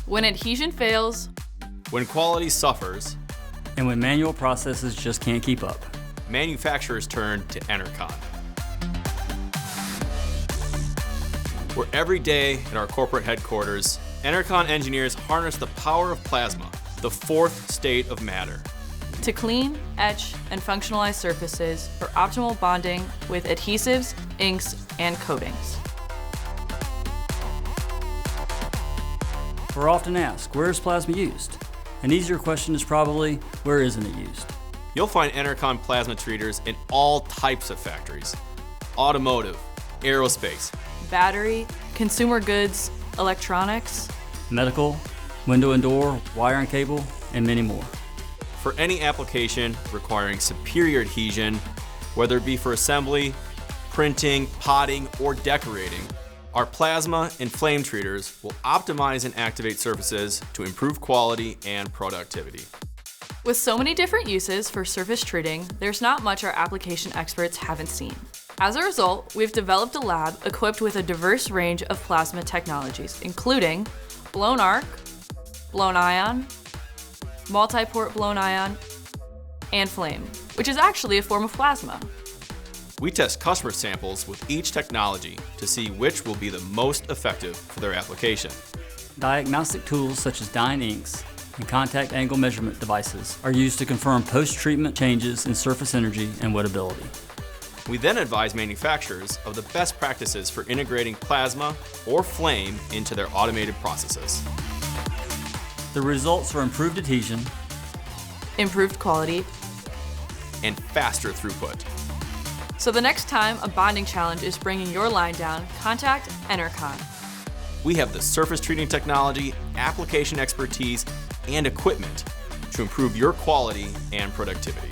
When adhesion fails, when quality suffers, and when manual processes just can't keep up, manufacturers turn to Enercon. Where every day at our corporate headquarters, Enercon engineers harness the power of plasma, the fourth state of matter, to clean, etch, and functionalize surfaces for optimal bonding with adhesives, inks, and coatings. We're often asked, where is plasma used? An easier question is probably, where isn't it used? You'll find Enercon plasma treaters in all types of factories: automotive, aerospace, battery, consumer goods, electronics, medical, window and door, wire and cable, and many more. For any application requiring superior adhesion, whether it be for assembly, printing, potting, or decorating, our plasma and flame treaters will optimize and activate surfaces to improve quality and productivity. With so many different uses for surface treating, there's not much our application experts haven't seen. As a result, we've developed a lab equipped with a diverse range of plasma technologies, including blown arc, blown ion, multi-port blown ion, and flame, which is actually a form of plasma. We test customer samples with each technology to see which will be the most effective for their application. Diagnostic tools such as dyeing inks and contact angle measurement devices are used to confirm post-treatment changes in surface energy and wettability. We then advise manufacturers of the best practices for integrating plasma or flame into their automated processes. The results are improved adhesion, improved quality, and faster throughput. So the next time a bonding challenge is bringing your line down, contact Enercon. We have the surface treating technology, application expertise, and equipment to improve your quality and productivity.